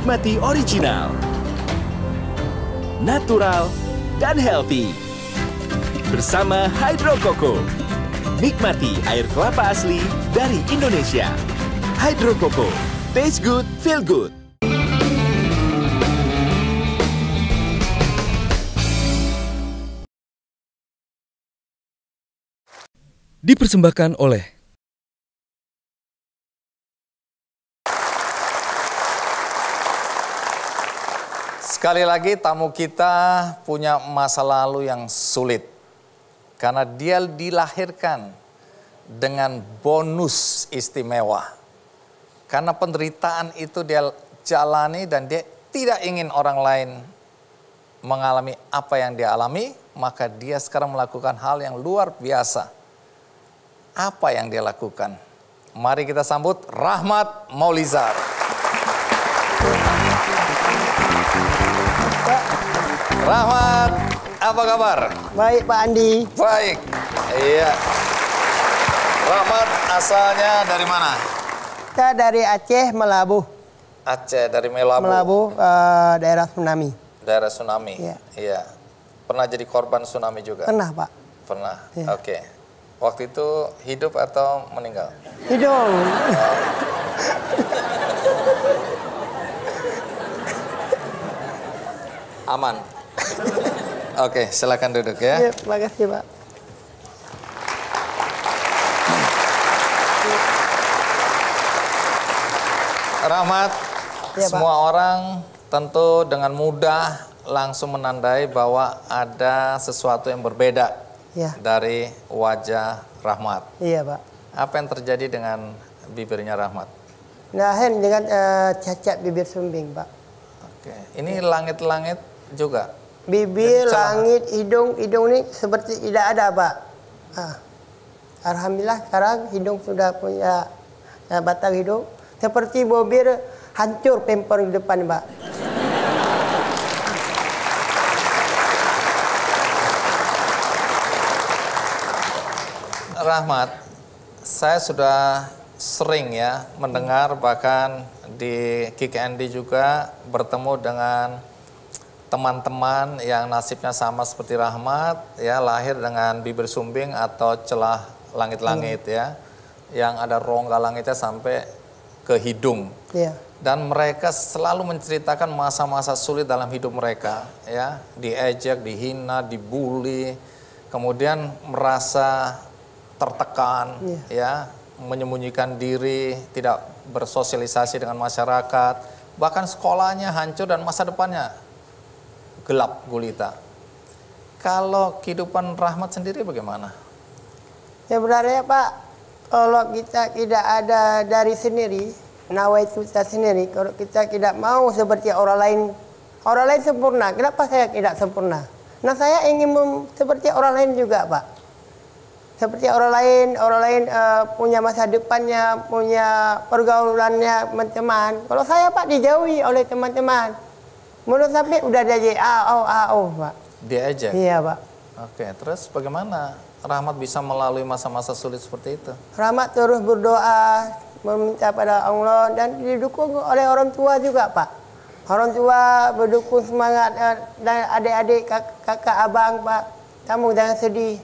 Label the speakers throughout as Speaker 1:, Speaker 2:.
Speaker 1: Nikmati original, natural, dan healthy. Bersama Hydro Coco. Nikmati air kelapa asli dari Indonesia. Hydro Coco. Taste good, feel good.
Speaker 2: Dipersembahkan oleh
Speaker 3: sekali lagi tamu kita punya masa lalu yang sulit karena dia dilahirkan dengan bonus istimewa. Karena penderitaan itu dia jalani dan dia tidak ingin orang lain mengalami apa yang dia alami, maka dia sekarang melakukan hal yang luar biasa. Apa yang dia lakukan? Mari kita sambut Rahmat Maulizar. Rahmat, apa kabar?
Speaker 4: Baik Pak Andi.
Speaker 3: Baik, iya. Rahmat asalnya dari mana?
Speaker 4: Kita dari Aceh, Melabuh.
Speaker 3: Aceh, dari Melabuh.
Speaker 4: Melabuh, daerah tsunami.
Speaker 3: Daerah tsunami,
Speaker 4: iya.
Speaker 3: Iya. Pernah jadi korban tsunami juga?
Speaker 4: Pernah Pak.
Speaker 3: Pernah,
Speaker 4: Iya.
Speaker 3: Oke. Waktu itu hidup atau meninggal?
Speaker 4: Hidup.
Speaker 3: Aman. Oke, silakan duduk ya.
Speaker 4: Ya, terima kasih Pak.
Speaker 3: Rahmat,
Speaker 4: Ya, Pak.
Speaker 3: semua orang tentu dengan mudah langsung menandai bahwa ada sesuatu yang berbeda
Speaker 4: Ya.
Speaker 3: dari wajah Rahmat.
Speaker 4: Iya Pak.
Speaker 3: Apa yang terjadi dengan bibirnya Rahmat?
Speaker 4: Lahir dengan cacat bibir sumbing Pak.
Speaker 3: Oke, ini langit-langit juga.
Speaker 4: Bibir,
Speaker 3: Jadi,
Speaker 4: langit, hidung ini seperti tidak ada Pak. Alhamdulillah sekarang hidung sudah punya batang hidung. Seperti bibir hancur pempor di depan Pak.
Speaker 3: Rahmat, saya sudah sering ya mendengar bahkan di Kick Andy juga bertemu dengan teman-teman yang nasibnya sama seperti Rahmat, ya lahir dengan bibir sumbing atau celah langit-langit ya, yang ada rongga langitnya sampai ke hidung.
Speaker 4: Iya.
Speaker 3: Dan mereka selalu menceritakan masa-masa sulit dalam hidup mereka, ya, diejek, dihina, dibully, kemudian merasa tertekan, ya, menyembunyikan diri, tidak bersosialisasi dengan masyarakat, bahkan sekolahnya hancur dan masa depannya gelap gulita. Kalau kehidupan Rahmat sendiri bagaimana?
Speaker 4: Sebenarnya Pak, kalau kita tidak ada dari sendiri, nawaitu kita sendiri, kalau kita tidak mau seperti orang lain sempurna, kenapa saya tidak sempurna? Nah saya ingin seperti orang lain juga Pak. Seperti orang lain punya masa depannya, punya pergaulannya teman-teman. Kalau saya Pak dijauhi oleh teman-teman. Menurut sampai udah jadi Pak.
Speaker 3: Diejek?
Speaker 4: Iya Pak.
Speaker 3: Oke, terus bagaimana Rahmat bisa melalui masa-masa sulit seperti itu?
Speaker 4: Rahmat terus berdoa, meminta pada Allah dan didukung oleh orang tua juga Pak. Orang tua berdukung semangat dan adik-adik, kakak, abang Pak. Kamu jangan sedih.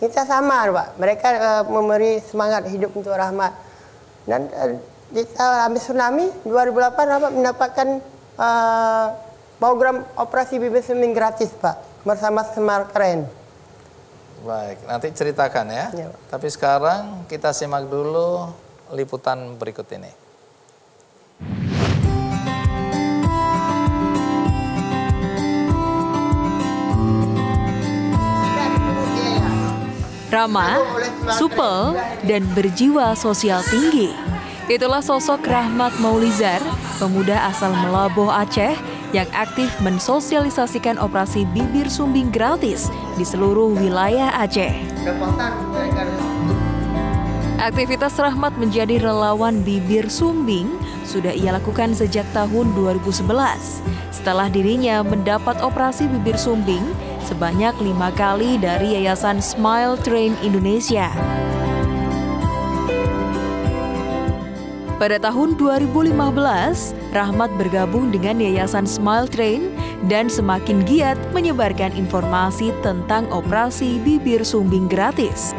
Speaker 4: Kita sama Pak. Mereka memberi semangat hidup untuk Rahmat. Dan habis tsunami 2008 Rahmat mendapatkan program operasi bibir sumbing gratis Pak. Bersama Smart Keren.
Speaker 3: Baik, nanti ceritakan ya.
Speaker 4: Ya, Pak.
Speaker 3: Tapi sekarang kita simak dulu liputan berikut ini.
Speaker 5: Ramah, supel, dan berjiwa sosial tinggi. Itulah sosok Rahmat Maulizar, pemuda asal Melabuh, Aceh, yang aktif mensosialisasikan operasi bibir sumbing gratis di seluruh wilayah Aceh. Aktivitas Rahmat menjadi relawan bibir sumbing sudah ia lakukan sejak tahun 2011. Setelah dirinya mendapat operasi bibir sumbing sebanyak 5 kali dari Yayasan Smile Train Indonesia. Pada tahun 2015, Rahmat bergabung dengan Yayasan Smile Train dan semakin giat menyebarkan informasi tentang operasi bibir sumbing gratis.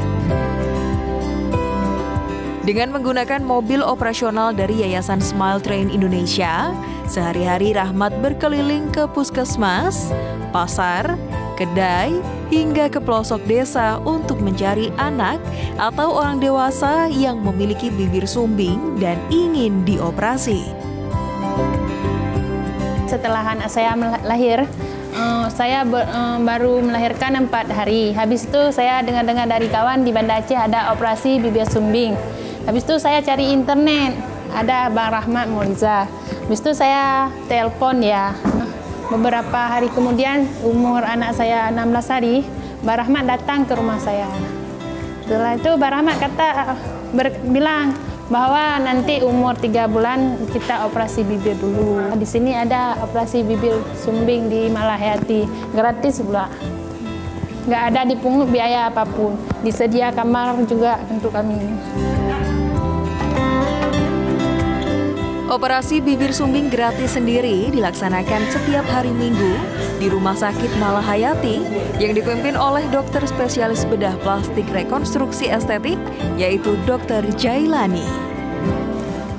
Speaker 5: Dengan menggunakan mobil operasional dari Yayasan Smile Train Indonesia, sehari-hari Rahmat berkeliling ke puskesmas, pasar, kedai, hingga ke pelosok desa untuk mencari anak atau orang dewasa yang memiliki bibir sumbing dan ingin dioperasi.
Speaker 6: Setelah anak saya lahir, saya baru melahirkan 4 hari. Habis itu saya dengar-dengar dari kawan di Banda Aceh ada operasi bibir sumbing. Habis itu saya cari internet, ada Bang Rahmat Maulizar. Habis itu saya telepon ya. Beberapa hari kemudian, umur anak saya 16 hari, Bang Rahmat datang ke rumah saya. Setelah itu Bang Rahmat bilang bahwa nanti umur 3 bulan kita operasi bibir dulu. Di sini ada operasi bibir sumbing di Malahayati, gratis pula. Nggak ada dipungut biaya apapun, disedia kamar juga untuk kami.
Speaker 5: Operasi bibir sumbing gratis sendiri dilaksanakan setiap hari Minggu di Rumah Sakit Malahayati yang dipimpin oleh dokter spesialis bedah plastik rekonstruksi estetik, yaitu Dr. Jailani.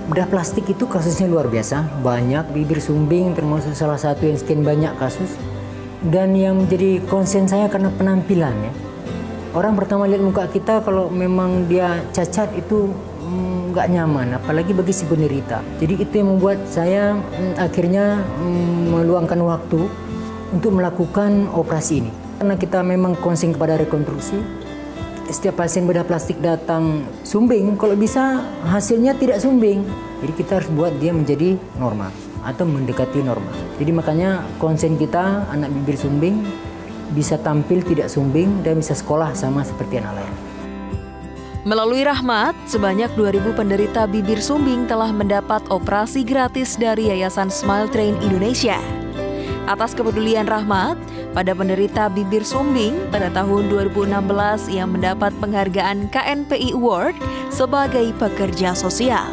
Speaker 7: Bedah plastik itu kasusnya luar biasa, banyak bibir sumbing termasuk salah satu yang sekian banyak kasus. Dan yang menjadi konsen saya karena penampilan ya. Orang pertama lihat muka kita kalau memang dia cacat itu nggak nyaman, apalagi bagi si penderita. Jadi itu yang membuat saya akhirnya meluangkan waktu untuk melakukan operasi ini. Karena kita memang konsen kepada rekonstruksi, setiap pasien bedah plastik datang sumbing, kalau bisa hasilnya tidak sumbing. Jadi kita harus buat dia menjadi normal atau mendekati normal. Jadi makanya konsen kita anak bibir sumbing bisa tampil tidak sumbing dan bisa sekolah sama seperti anak lain.
Speaker 5: Melalui Rahmat, sebanyak 2.000 penderita bibir sumbing telah mendapat operasi gratis dari Yayasan Smile Train Indonesia. Atas kepedulian Rahmat, pada penderita bibir sumbing pada tahun 2016 ia mendapat penghargaan KNPI Award sebagai pekerja sosial.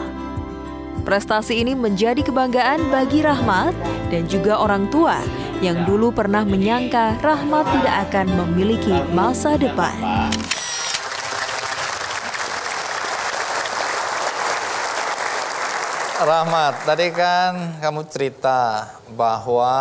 Speaker 5: Prestasi ini menjadi kebanggaan bagi Rahmat dan juga orang tua yang dulu pernah menyangka Rahmat tidak akan memiliki masa depan.
Speaker 3: Rahmat, tadi kan kamu cerita bahwa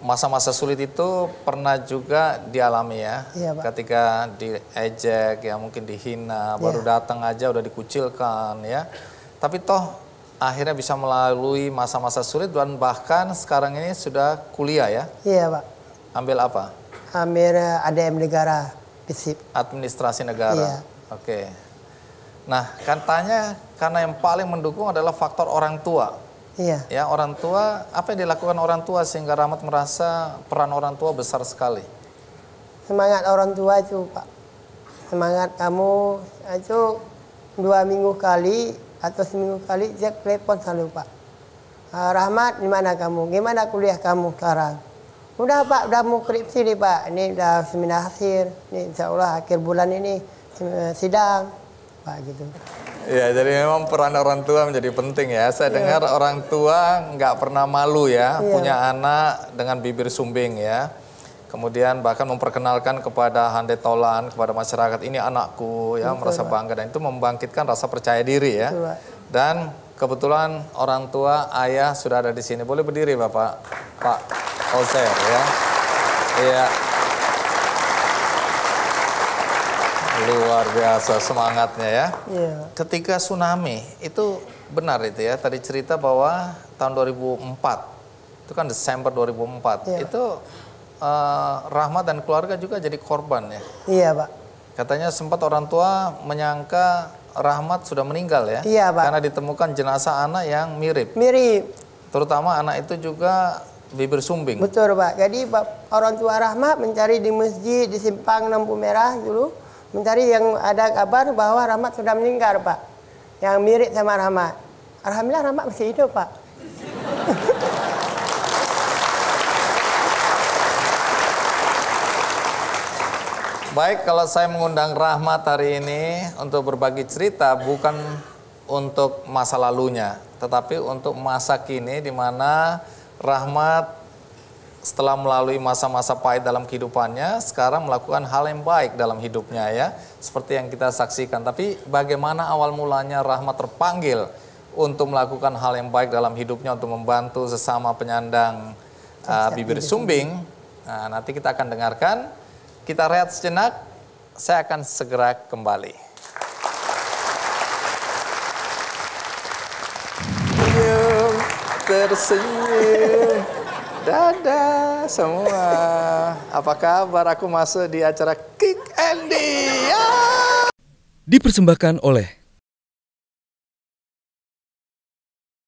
Speaker 3: masa-masa sulit itu pernah juga dialami ya.
Speaker 4: Iya, Pak.
Speaker 3: Ketika diejek, ya mungkin dihina, baru datang aja udah dikucilkan ya. Tapi toh akhirnya bisa melalui masa-masa sulit dan bahkan sekarang ini sudah kuliah ya.
Speaker 4: Iya, Pak.
Speaker 3: Ambil apa?
Speaker 4: Ambil ADM negara, FISIP.
Speaker 3: Administrasi negara.
Speaker 4: Iya.
Speaker 3: Oke. Nah, katanya karena yang paling mendukung adalah faktor orang tua.
Speaker 4: Iya.
Speaker 3: Ya, orang tua, apa yang dilakukan orang tua sehingga Rahmat merasa peran orang tua besar sekali?
Speaker 4: Semangat orang tua itu, Pak. Semangat kamu itu 2 minggu kali atau seminggu kali dia telepon selalu, Pak. Rahmat, di mana kamu? Gimana kuliah kamu sekarang? Udah, Pak, udah mau skripsi nih, Pak. Ini udah seminar akhir. Ini insya Allah akhir bulan ini sidang, Pak, gitu.
Speaker 3: Ya, jadi memang peran orang tua menjadi penting ya. Saya dengar orang tua nggak pernah malu ya, punya anak dengan bibir sumbing ya. Kemudian bahkan memperkenalkan kepada handai tolan, kepada masyarakat, ini anakku ya, merasa bangga. Dan itu membangkitkan rasa percaya diri ya. Dan kebetulan orang tua ayah sudah ada di sini. Boleh berdiri Bapak, Pak Ozer ya. Iya. Luar biasa semangatnya ya.
Speaker 4: Iya.
Speaker 3: Ketika tsunami, itu benar itu ya. Tadi cerita bahwa tahun 2004, itu kan Desember 2004, itu Rahmat dan keluarga juga jadi korban ya.
Speaker 4: Iya, Pak.
Speaker 3: Katanya sempat orang tua menyangka Rahmat sudah meninggal ya.
Speaker 4: Iya, Pak.
Speaker 3: Karena ditemukan jenazah anak yang mirip.
Speaker 4: Mirip.
Speaker 3: Terutama anak itu juga bibir sumbing.
Speaker 4: Betul, Pak. Jadi orang tua Rahmat mencari di masjid, di simpang lampu merah dulu. Mencari yang ada kabar bahwa Rahmat sudah meninggal, Pak. Yang mirip sama Rahmat. Alhamdulillah Rahmat masih hidup, Pak.
Speaker 3: Baik, kalau saya mengundang Rahmat hari ini untuk berbagi cerita bukan untuk masa lalunya, tetapi untuk masa kini di mana Rahmat setelah melalui masa-masa pahit dalam kehidupannya, sekarang melakukan hal yang baik dalam hidupnya ya, seperti yang kita saksikan. Tapi bagaimana awal mulanya Rahmat terpanggil untuk melakukan hal yang baik dalam hidupnya, untuk membantu sesama penyandang bibir sumbing? Nah, nanti kita akan dengarkan. Kita rehat sejenak, saya akan segera kembali. Tersenyum, dadah semua. Apa kabar? Aku masuk di acara Kick Andy.
Speaker 2: Dipersembahkan oleh